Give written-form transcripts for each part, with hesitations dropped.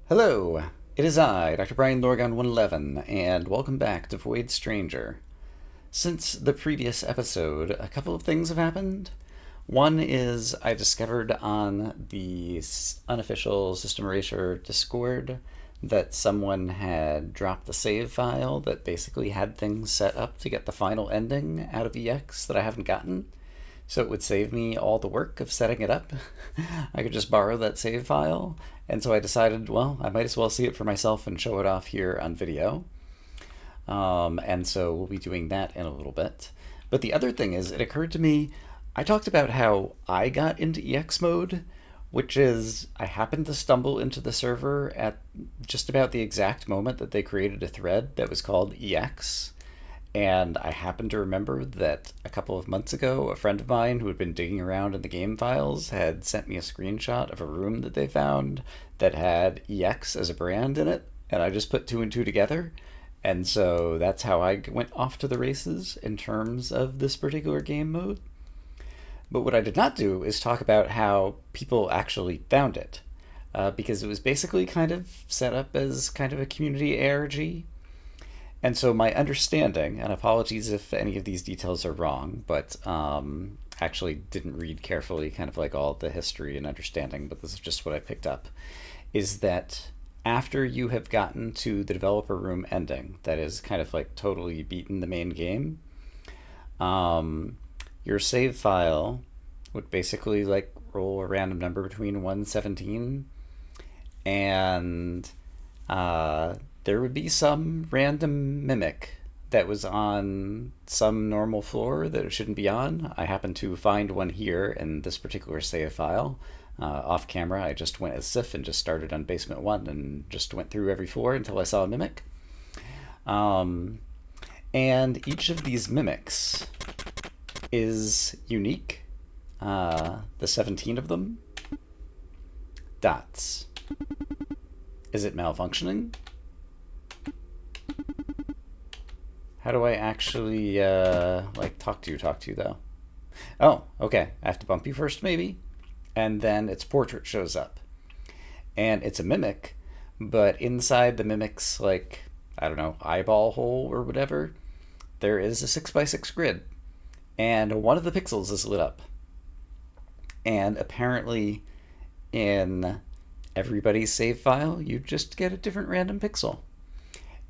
Hello, it is I, Dr. Brian Lorgon 111, and welcome back to Void Stranger. Since the previous episode, a couple of things have happened. One is I discovered on the unofficial System Erasure Discord that someone had dropped the save file that basically had things set up to get the final ending out of EX that I haven't gotten. So it would save me all the work of setting it up. I could just borrow that save file. And so I decided, well, I might as well see it for myself and show it off here on video. And so we'll be doing that in a little bit. But the other thing is, it occurred to me, I talked about how I got into EX mode, which is I happened to stumble into the server at just about the exact moment that they created a thread that was called EX. And I happen to remember that a couple of months ago, a friend of mine who had been digging around in the game files had sent me a screenshot of a room that they found that had EX as a brand in it, and I just put two and two together. And so that's how I went off to the races in terms of this particular game mode. But what I did not do is talk about how people actually found it, because it was basically kind of set up as kind of a community ARG. And so my understanding, and apologies if any of these details are wrong, but actually didn't read carefully kind of like all the history and understanding, but this is just what I picked up, is that after you have gotten to the developer room ending, that is kind of like totally beaten the main game, your save file would basically like roll a random number between 1 and 17, and there would be some random mimic that was on some normal floor that it shouldn't be on. I happen to find one here in this particular save file. Off camera, I just went as Sif and just started on basement 1 and just went through every floor until I saw a mimic. And each of these mimics is unique. The 17 of them. Dots. Is it malfunctioning? How do I actually, like, talk to you, though? Oh, okay. I have to bump you first, maybe? And then its portrait shows up. And it's a mimic, but inside the mimic's, like, I don't know, eyeball hole or whatever, there is a 6x6 grid. And one of the pixels is lit up. And apparently, in everybody's save file, you just get a different random pixel.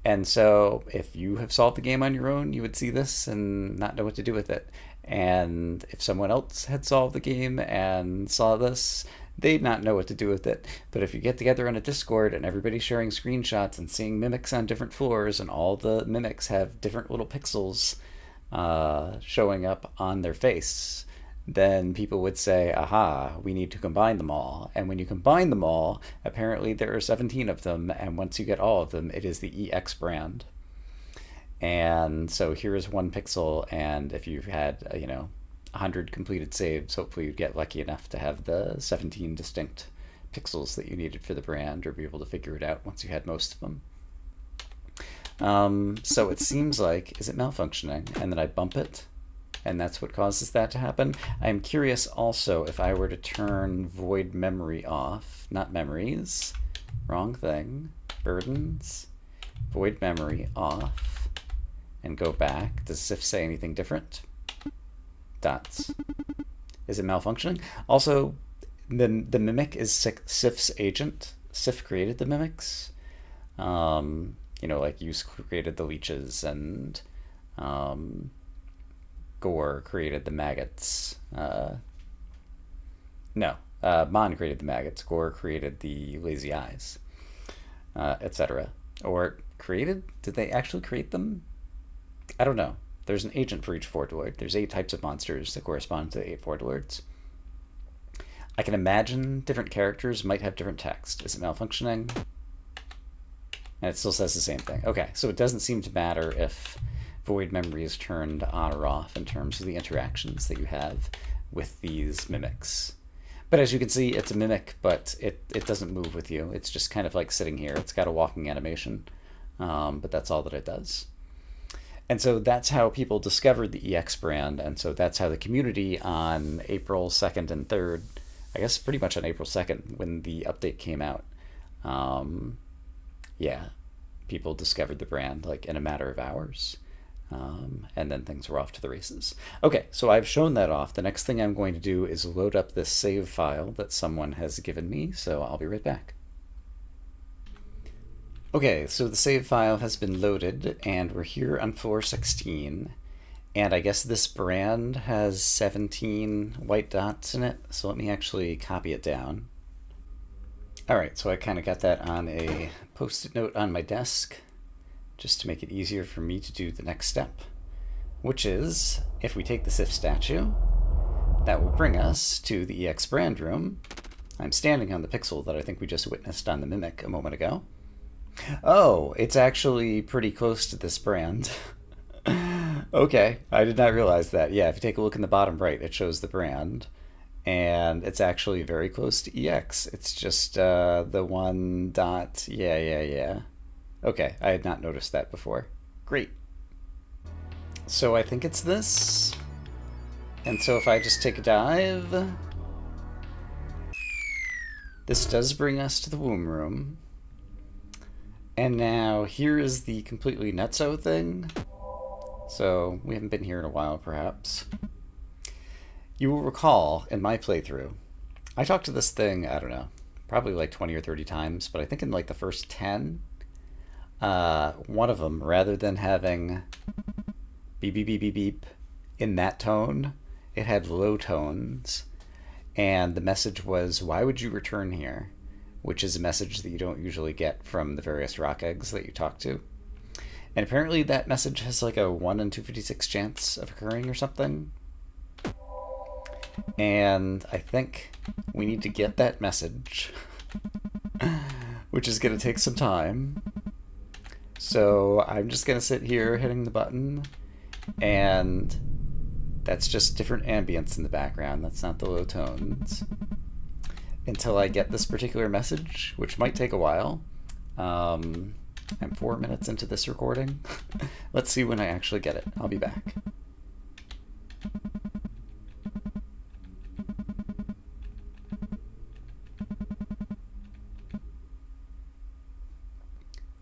And so if you have solved the game on your own, you would see this and not know what to do with it. And if someone else had solved the game and saw this, they'd not know what to do with it. But if you get together on a Discord and everybody's sharing screenshots and seeing mimics on different floors, and all the mimics have different little pixels showing up on their face, then people would say, aha, we need to combine them all. And when you combine them all, apparently there are 17 of them, and once you get all of them, it is the EX brand. And so here is one pixel, and if you've had, 100 completed saves, hopefully you'd get lucky enough to have the 17 distinct pixels that you needed for the brand, or be able to figure it out once you had most of them. So it seems like, is it malfunctioning? And then I bump it, and that's what causes that to happen. I'm curious also if I were to turn void memory off, not memories, wrong thing, burdens, void memory off, and go back. Does Sif say anything different? Dots. Is it malfunctioning? Also, the mimic is Sif's agent. Sif created the mimics. Like you created the leeches, and Gore created the maggots. Mon created the maggots. Gore created the lazy eyes, etc. Or created? Did they actually create them? I don't know. There's an agent for each Fordlord. There's 8 types of monsters that correspond to the 8 Fordlords. I can imagine different characters might have different text. Is it malfunctioning? And it still says the same thing. Okay, so it doesn't seem to matter if void memory is turned on or off in terms of the interactions that you have with these mimics. But as you can see, it's a mimic, but it doesn't move with you. It's just kind of like sitting here. It's got a walking animation, but that's all that it does. And so that's how people discovered the EX brand, and so that's how the community on April 2nd and 3rd, I guess pretty much on April 2nd when the update came out, Yeah, people discovered the brand like in a matter of hours. And then things were off to the races. Okay, so I've shown that off. The next thing I'm going to do is load up this save file that someone has given me, so I'll be right back. Okay, so the save file has been loaded, and we're here on floor 16. And I guess this brand has 17 white dots in it, so let me actually copy it down. Alright, so I kind of got that on a post-it note on my desk, just to make it easier for me to do the next step, which is, if we take the SIF statue, that will bring us to the EX brand room. I'm standing on the pixel that I think we just witnessed on the Mimic a moment ago. Oh, it's actually pretty close to this brand. Okay, I did not realize that. Yeah, if you take a look in the bottom right, it shows the brand. And it's actually very close to EX. It's just the one dot. Yeah. Okay, I had not noticed that before. Great. So I think it's this. And so if I just take a dive, this does bring us to the womb room. And now here is the completely nutso thing. So we haven't been here in a while, perhaps. You will recall in my playthrough, I talked to this thing, I don't know, probably like 20 or 30 times, but I think in like the first 10, one of them, rather than having beep, beep, beep, beep, beep in that tone, it had low tones. And the message was, why would you return here? Which is a message that you don't usually get from the various rock eggs that you talk to. And apparently that message has like a 1 in 256 chance of occurring or something. And I think we need to get that message, which is going to take some time. So I'm just going to sit here hitting the button, and that's just different ambience in the background. That's not the low tones. Until I get this particular message, which might take a while. I'm 4 minutes into this recording. Let's see when I actually get it. I'll be back.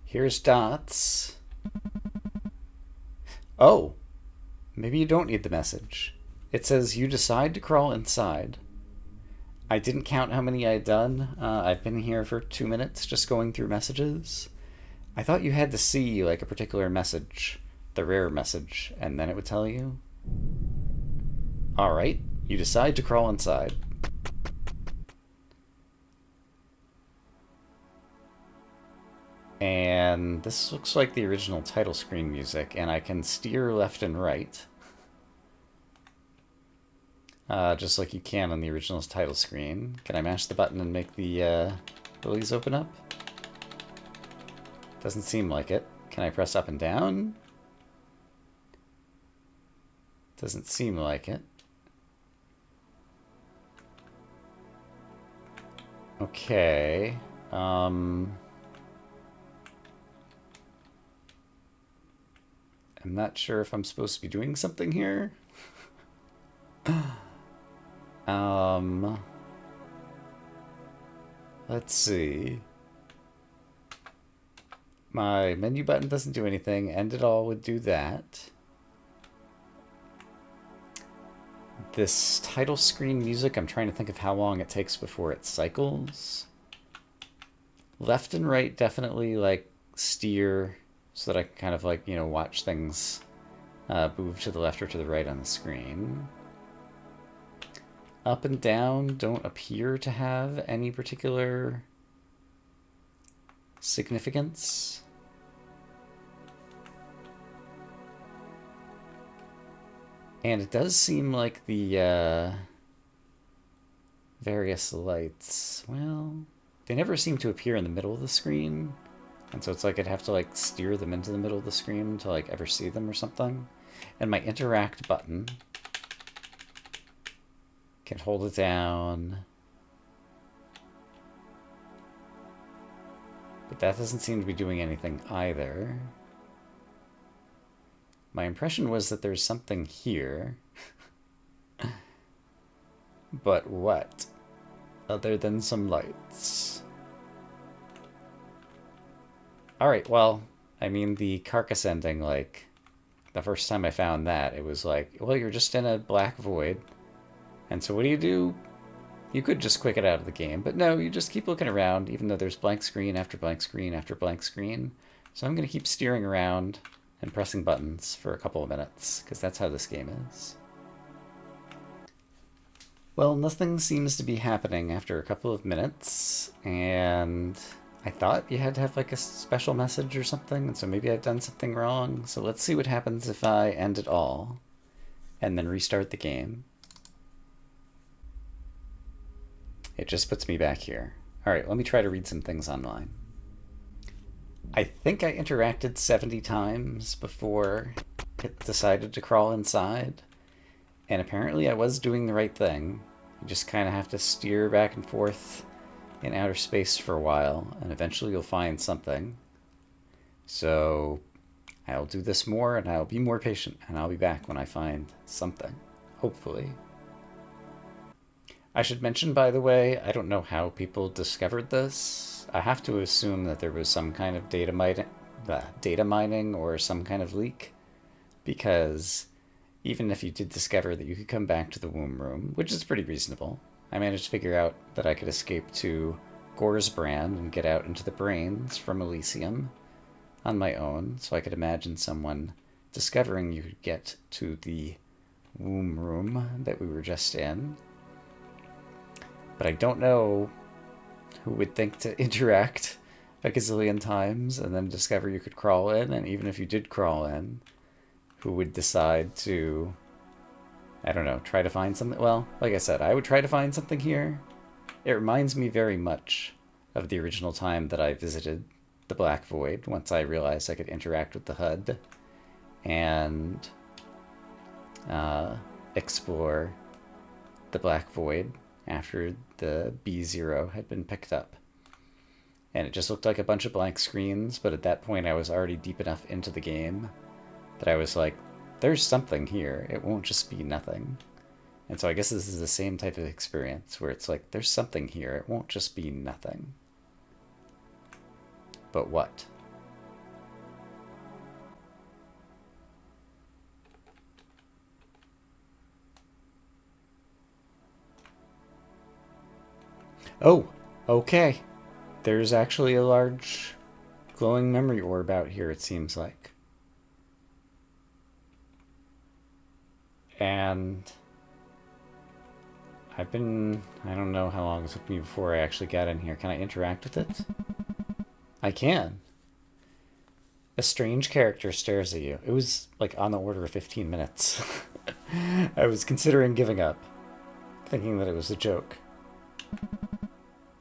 Here's dots. Oh, maybe you don't need the message. It says you decide to crawl inside. I didn't count how many I'd done. I've been here for 2 minutes just going through messages. I thought you had to see like a particular message, the rare message, and then it would tell you. Alright, you decide to crawl inside. And this looks like the original title screen music, and I can steer left and right. Just like you can on the original title screen. Can I mash the button and make the lilies open up? Doesn't seem like it. Can I press up and down? Doesn't seem like it. Okay. I'm not sure if I'm supposed to be doing something here. Let's see. My menu button doesn't do anything. End it all would do that. This title screen music, I'm trying to think of how long it takes before it cycles. Left and right definitely like steer so that I can kind of like, you know, watch things move to the left or to the right on the screen. Up and down don't appear to have any particular significance. And it does seem like the various lights, well, they never seem to appear in the middle of the screen. And so it's like I'd have to like steer them into the middle of the screen to like ever see them or something. And my interact button can hold it down. But that doesn't seem to be doing anything either. My impression was that there's something here. But what? Other than some lights. Alright, well, I mean, the carcass ending, like, the first time I found that, it was like, well, you're just in a black void. And so what do? You could just quick it out of the game, but no, you just keep looking around, even though there's blank screen after blank screen after blank screen. So I'm going to keep steering around and pressing buttons for a couple of minutes, because that's how this game is. Well, nothing seems to be happening after a couple of minutes, and I thought you had to have like a special message or something, and so maybe I've done something wrong. So let's see what happens if I end it all, and then restart the game. It just puts me back here. Alright, let me try to read some things online. I think I interacted 70 times before it decided to crawl inside. And apparently I was doing the right thing. You just kind of have to steer back and forth in outer space for a while, and eventually you'll find something. So I'll do this more, and I'll be more patient, and I'll be back when I find something. Hopefully. I should mention, by the way, I don't know how people discovered this. I have to assume that there was some kind of data mining or some kind of leak, because even if you did discover that you could come back to the womb room, which is pretty reasonable, I managed to figure out that I could escape to Gore's brand and get out into the brains from Elysium on my own, so I could imagine someone discovering you could get to the womb room that we were just in. But I don't know who would think to interact a gazillion times and then discover you could crawl in, and even if you did crawl in, who would decide to, I don't know, try to find something. Well, like I said, I would try to find something here. It reminds me very much of the original time that I visited the Black Void, once I realized I could interact with the HUD and explore the Black Void after the B0 had been picked up. And it just looked like a bunch of blank screens, but at that point I was already deep enough into the game that I was like, there's something here. It won't just be nothing. And so I guess this is the same type of experience where it's like, there's something here. It won't just be nothing. But what? Oh, okay. There's actually a large glowing memory orb out here, it seems like. And I don't know how long it took me before I actually got in here. Can I interact with it? I can. A strange character stares at you. It was like on the order of 15 minutes. I was considering giving up, thinking that it was a joke.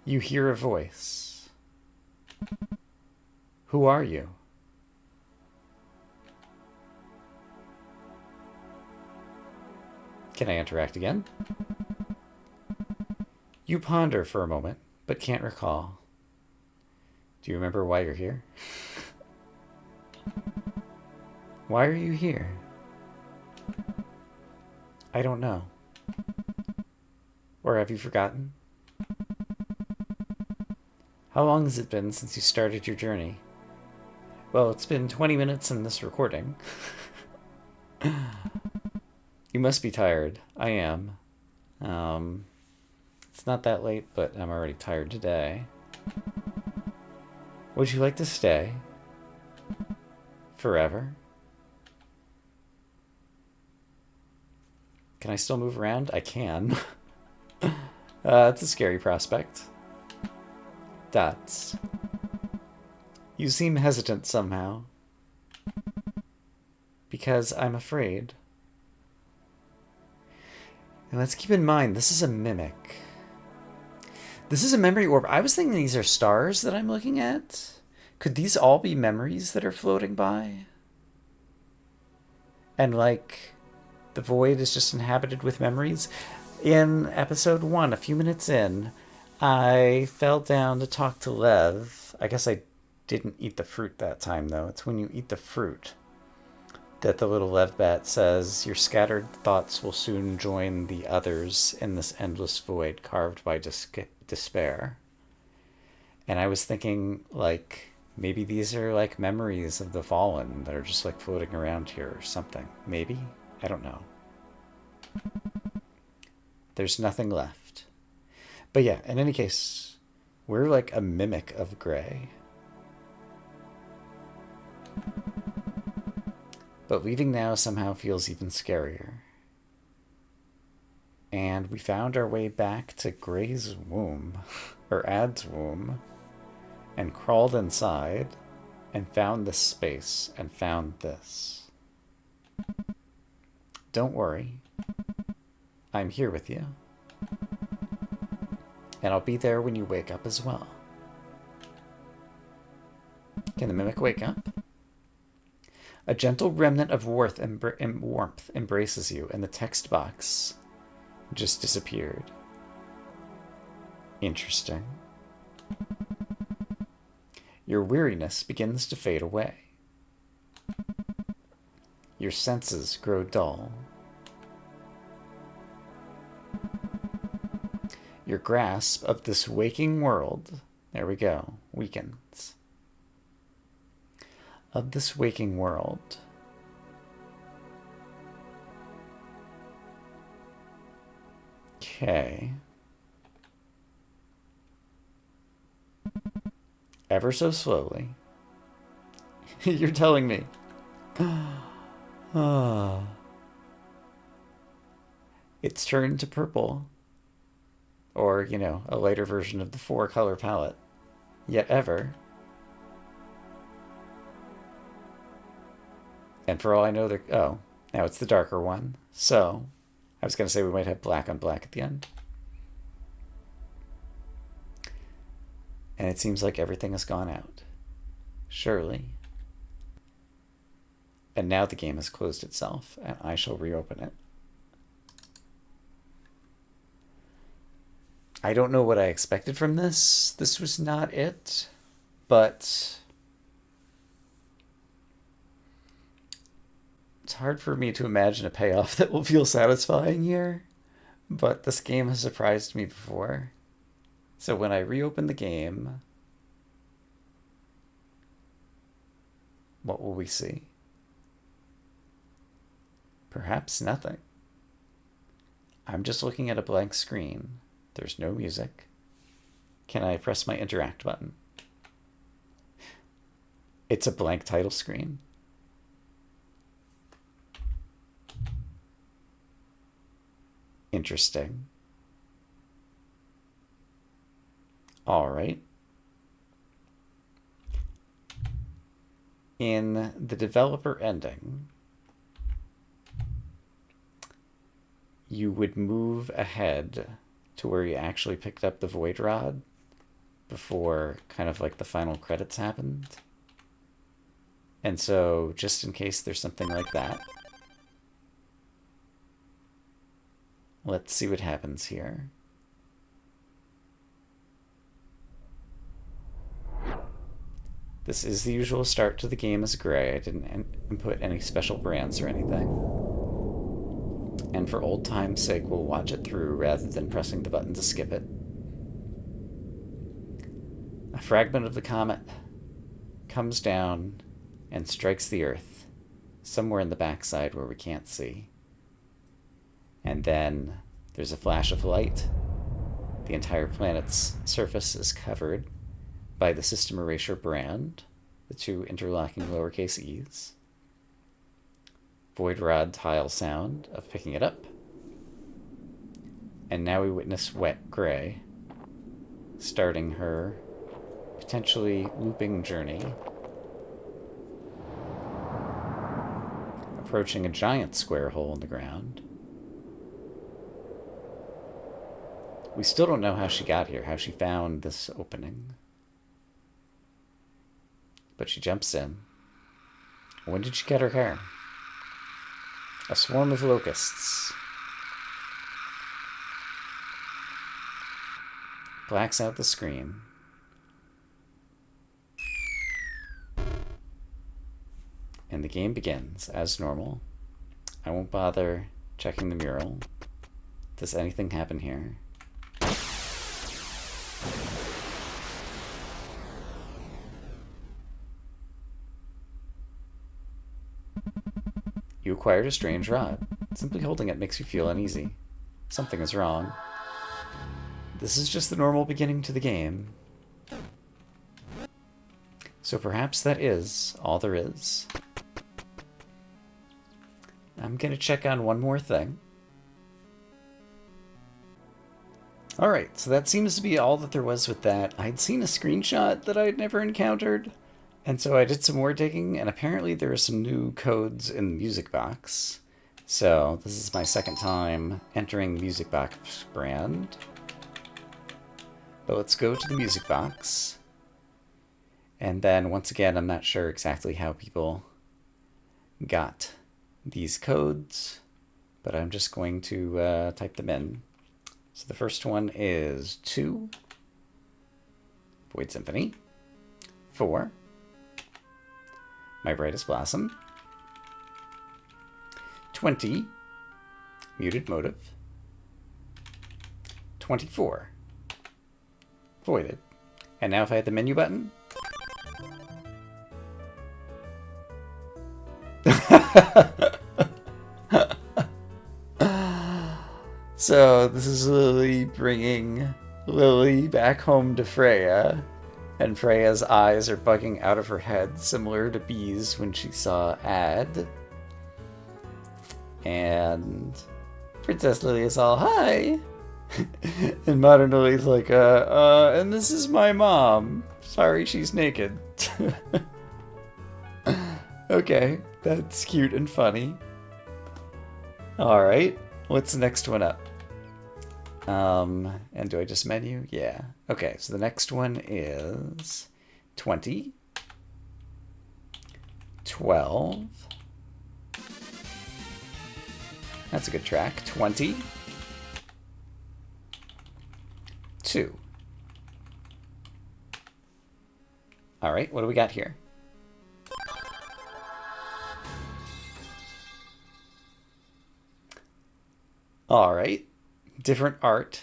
You hear a voice. Who are you? Can I interact again? You ponder for a moment, but can't recall. Do you remember why you're here? Why are you here? I don't know. Or have you forgotten? How long has it been since you started your journey? Well, it's been 20 minutes in this recording. You must be tired. I am. It's not that late, but I'm already tired today. Would you like to stay? Forever? Can I still move around? I can. It's a scary prospect. Dots. You seem hesitant somehow. Because I'm afraid. And let's keep in mind, this is a mimic. This is a memory orb. I was thinking these are stars that I'm looking at. Could these all be memories that are floating by? And like, the void is just inhabited with memories? In episode 1, a few minutes in, I fell down to talk to Lev. I guess I didn't eat the fruit that time, though. It's when you eat the fruit that the little Lev bat says, your scattered thoughts will soon join the others in this endless void carved by despair. And I was thinking, like, Maybe these are like memories of the fallen that are just like floating around here or something. Maybe? I don't know. There's nothing left. But yeah, in any case, we're like a mimic of Gray. But leaving now somehow feels even scarier. And we found our way back to Gray's womb, or Ad's womb, and crawled inside, and found this space, and found this. Don't worry. I'm here with you. And I'll be there when you wake up as well. Can the mimic wake up? A gentle remnant of warmth embraces you, and the text box just disappeared. Interesting. Your weariness begins to fade away. Your senses grow dull. Your grasp of this waking world, there we go, weakens. Of this waking world. Okay. Ever so slowly. You're telling me. It's turned to purple. Or, you know, a lighter version of the 4-color palette. Yet ever. And for all I know, oh, now it's the darker one. So, I was going to say we might have black on black at the end. And it seems like everything has gone out. Surely. And now the game has closed itself, and I shall reopen it. I don't know what I expected from this. This was not it, but it's hard for me to imagine a payoff that will feel satisfying here, but this game has surprised me before. So when I reopen the game, what will we see? Perhaps nothing. I'm just looking at a blank screen. There's no music. Can I press my interact button? It's a blank title screen. Interesting. All right. In the developer ending, you would move ahead to where you actually picked up the Void Rod before kind of like the final credits happened. And so just in case there's something like that, let's see what happens here. This is the usual start to the game as Gray. I didn't input any special brands or anything. And for old time's sake, we'll watch it through rather than pressing the button to skip it. A fragment of the comet comes down and strikes the Earth, somewhere in the backside where we can't see. And then there's a flash of light. The entire planet's surface is covered by the System Erasure brand, the two interlocking lowercase e's. Void Rod tile sound of picking it up. And now we witness Wet Gray starting her potentially looping journey, approaching a giant square hole in the ground. We still don't know how she got here, how she found this opening. But she jumps in. When did she get her hair? A swarm of locusts. Blacks out the screen. And the game begins as normal. I won't bother checking the mural. Does anything happen here? You acquired a strange rod. Simply holding it makes you feel uneasy. Something is wrong. This is just the normal beginning to the game. So perhaps that is all there is. I'm gonna check on one more thing. Alright, so that seems to be all that there was with that. I'd seen a screenshot that I'd never encountered, and so I did some more digging, and apparently there are some new codes in the music box. So this is my second time entering the music box brand. But let's go to the music box. And then once again, I'm not sure exactly how people got these codes, but I'm just going to type them in. So the first one is 2, Void Symphony, 4, My Brightest Blossom, 20, Muted Motive, 24, Voided. And now if I hit the menu button, so this is Lily bringing Lily back home to Freya, and Freya's eyes are bugging out of her head, similar to Bee's when she saw Ad. And Princess Lily is all, hi! And Modern Lily's like, and this is my mom. Sorry she's naked. Okay, that's cute and funny. Alright, what's the next one up? And do I just menu? Yeah. Okay, so the next one is 20, 12. That's a good track. 20, 2. Alright, what do we got here? Alright. Different art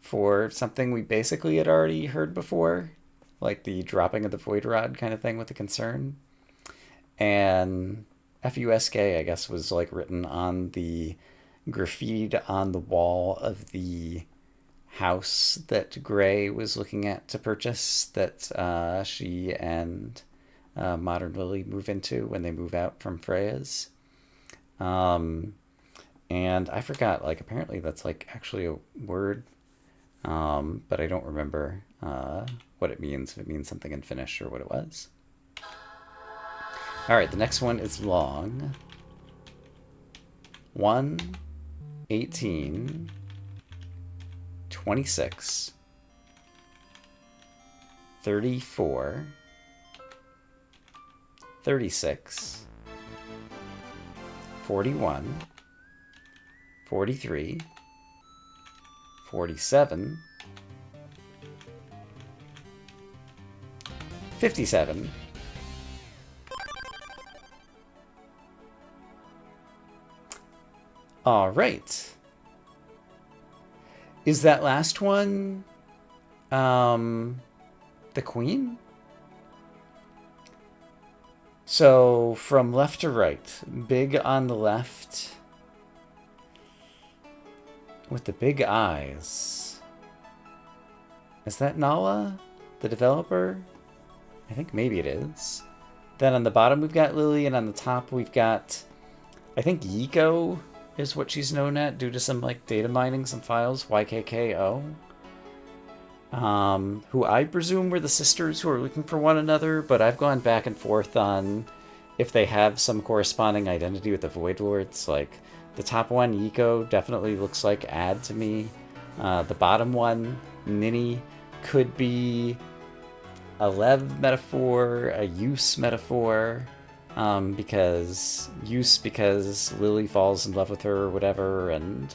for something we basically had already heard before, like the dropping of the void rod kind of thing with the concern. And FUSK, I guess, was like written on the graffitied on the wall of the house that Gray was looking at to purchase, that she and Modern Lily move into when they move out from Freya's. And I forgot, like, apparently that's, like, actually a word, but I don't remember what it means, if it means something in Finnish or what it was. Alright, the next one is long. 1, 18, 26, 34, 36, 41, 43, 47, 57, all right. Is that last one the Queen? So from left to right, big on the left with the big eyes. Is that Nala, the developer? I think maybe it is. Then on the bottom we've got Lily, and on the top we've got, I think Yiko is what she's known at due to some like data mining some files, YKKO. Who I presume were the sisters who are looking for one another, but I've gone back and forth on if they have some corresponding identity with the Void Lords. Like, the top one, Yiko, definitely looks like Ad to me. The bottom one, Nini, could be a Lev metaphor, a use metaphor, because Lily falls in love with her or whatever, and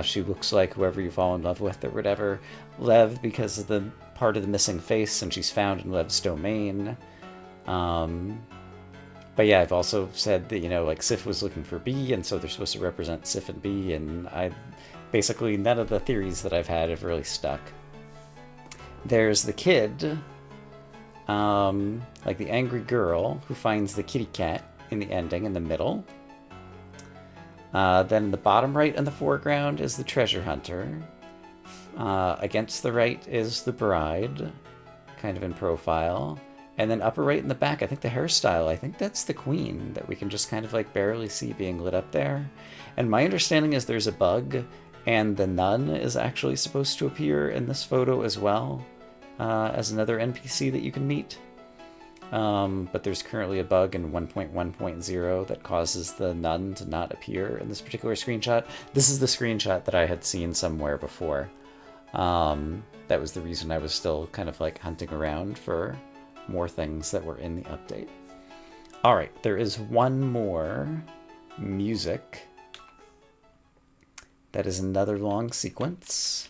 she looks like whoever you fall in love with or whatever. Lev because of the part of the missing face, and she's found in Lev's domain. But yeah, I've also said that, you know, like Sif was looking for B, and so they're supposed to represent Sif and B, and basically none of the theories that I've had have really stuck. There's the kid, like the angry girl who finds the kitty cat in the ending in the middle. Then in the bottom right in the foreground is the treasure hunter. Against the right is the bride, kind of in profile. And then upper right in the back, I think the hairstyle, I think that's the queen that we can just kind of like barely see being lit up there. And my understanding is there's a bug, and the nun is actually supposed to appear in this photo as well, as another NPC that you can meet. But there's currently a bug in 1.1.0 that causes the nun to not appear in this particular screenshot. This is the screenshot that I had seen somewhere before. That was the reason I was still kind of like hunting around for more things that were in the update. All right, there is one more music. That is another long sequence.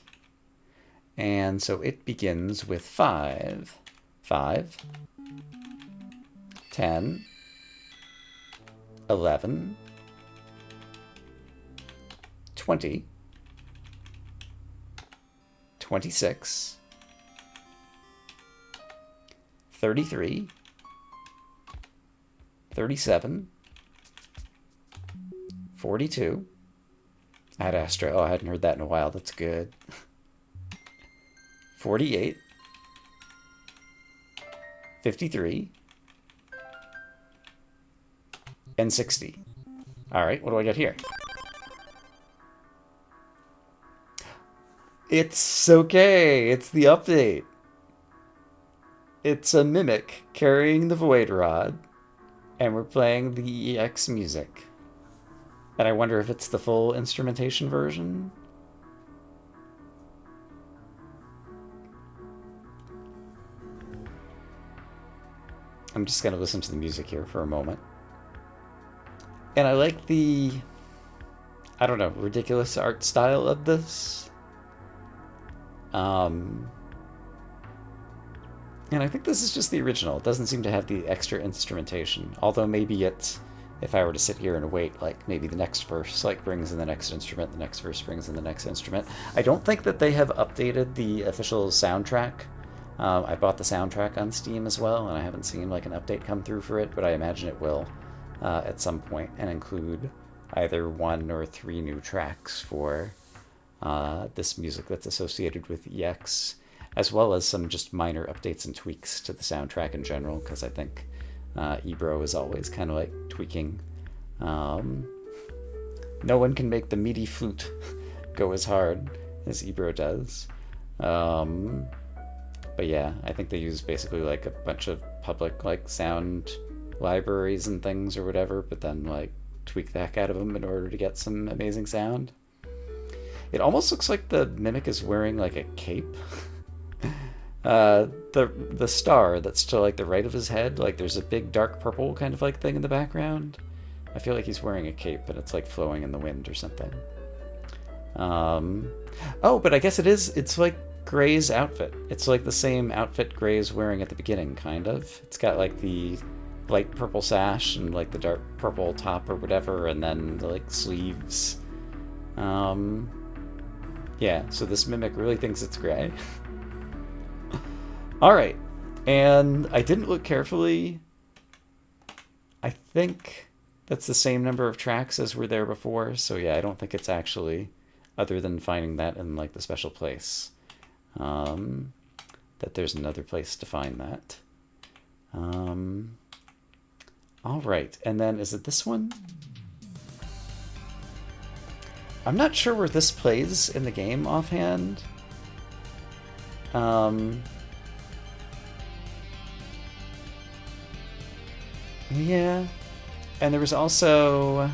And so it begins with 5, 5, 10, 11, 20, 26, 33, 37, 42. Ad Astra. Oh, I hadn't heard that in a while. That's good. 48, 53, and 60. All right, what do I get here? It's okay. It's the update. It's a mimic carrying the Void Rod, and we're playing the EX music. And I wonder if it's the full instrumentation version. I'm just going to listen to the music here for a moment. And I like the, I don't know, ridiculous art style of this. And I think this is just the original. It doesn't seem to have the extra instrumentation. Although maybe it's, if I were to sit here and wait, like maybe the next verse like brings in the next instrument, the next verse brings in the next instrument. I don't think that they have updated the official soundtrack. I bought the soundtrack on Steam as well, and I haven't seen like an update come through for it, but I imagine it will at some point and include either 1 or 3 new tracks for this music that's associated with EX, as well as some just minor updates and tweaks to the soundtrack in general, because I think Ebro is always kind of like tweaking. No one can make the meaty flute go as hard as Ebro does. But yeah, I think they use basically like a bunch of public like sound libraries and things or whatever, but then like tweak the heck out of them in order to get some amazing sound. It almost looks like the mimic is wearing like a cape. The star that's to like the right of his head, like there's a big dark purple kind of like thing in the background. I feel like he's wearing a cape and it's like flowing in the wind or something. Oh, but I guess it's like Gray's outfit. It's like the same outfit Gray's wearing at the beginning, kind of. It's got like the light purple sash and like the dark purple top or whatever, and then the like sleeves. Yeah, so this mimic really thinks it's Gray. Alright, and I didn't look carefully. I think that's the same number of tracks as were there before, so yeah, I don't think it's actually, other than finding that in like the special place, that there's another place to find that. Alright, and then is it this one? I'm not sure where this plays in the game offhand. Yeah, and there was also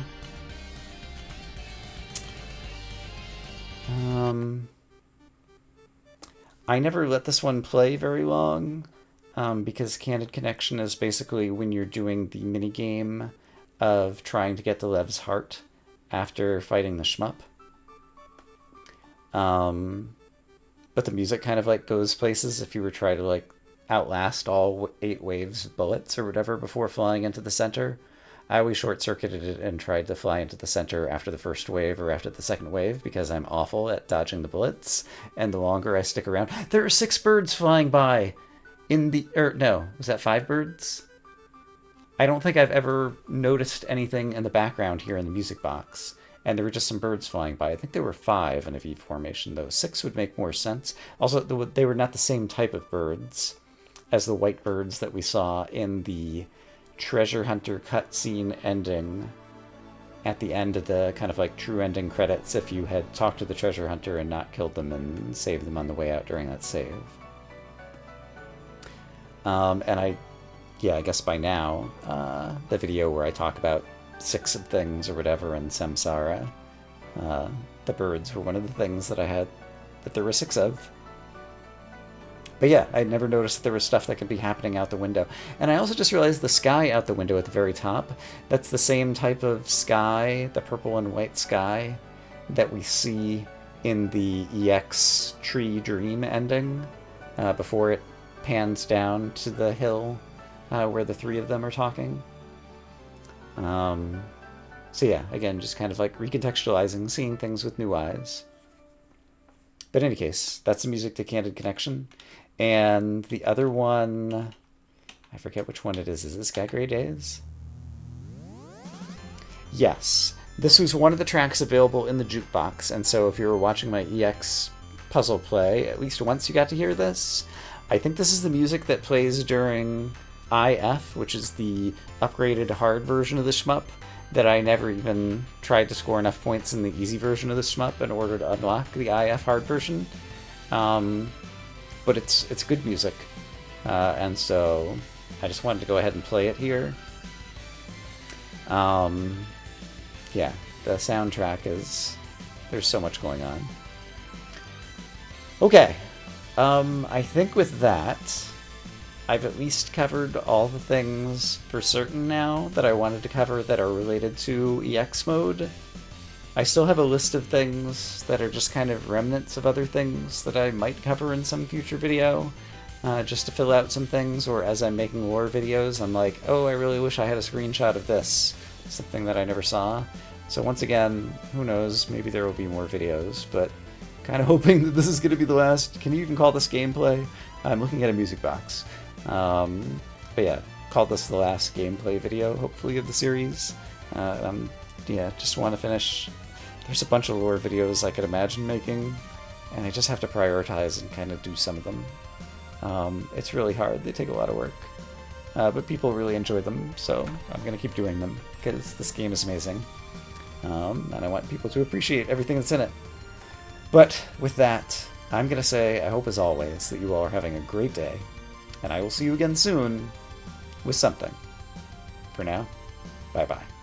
I never let this one play very long, because Candid Connection is basically when you're doing the minigame of trying to get to Lev's heart after fighting the shmup. But the music kind of like goes places if you were trying to like outlast all 8 waves of bullets or whatever before flying into the center. I always short-circuited it and tried to fly into the center after the first wave or after the second wave because I'm awful at dodging the bullets, and the longer I stick around... There are 6 birds flying by in the... no, was that 5 birds? I don't think I've ever noticed anything in the background here in the music box. and there were just some birds flying by. I think there were 5 in a V formation, though. 6 would make more sense. Also, they were not the same type of birds as the white birds that we saw in the treasure hunter cutscene ending at the end of the kind of like true ending credits if you had talked to the treasure hunter and not killed them and saved them on the way out during that save. And I guess by now, the video where I talk about 6 of things or whatever in Samsara, the birds were one of the things that there were 6 of. But yeah, I'd never noticed that there was stuff that could be happening out the window. And I also just realized the sky out the window at the very top, that's the same type of sky, the purple and white sky, that we see in the EX Tree Dream ending, before it pans down to the hill where the 3 of them are talking. So yeah, again, just kind of like recontextualizing, seeing things with new eyes. But in any case, that's the music to Candid Connection. And the other one, I forget which one it is. Is this Sky Gray Days? Yes. This was one of the tracks available in the jukebox, and so if you were watching my EX puzzle play, at least once you got to hear this. I think this is the music that plays during IF, which is the upgraded hard version of the shmup, that I never even tried to score enough points in the easy version of the shmup in order to unlock the IF hard version. But it's good music, and so I just wanted to go ahead and play it here. Yeah, the soundtrack there's so much going on. Okay, I think with that, I've at least covered all the things for certain now that I wanted to cover that are related to EX mode. I still have a list of things that are just kind of remnants of other things that I might cover in some future video, just to fill out some things, or as I'm making lore videos, I'm like, oh, I really wish I had a screenshot of this, something that I never saw. So once again, who knows, maybe there will be more videos, but kind of hoping that this is going to be the last. Can you even call this gameplay? I'm looking at a music box. But yeah, call this the last gameplay video, hopefully, of the series. Yeah, just want to finish. There's a bunch of lore videos I could imagine making, and I just have to prioritize and kind of do some of them. It's really hard. They take a lot of work. But people really enjoy them, so I'm going to keep doing them, because this game is amazing. And I want people to appreciate everything that's in it. But with that, I'm going to say, I hope as always that you all are having a great day, and I will see you again soon with something. For now, bye-bye.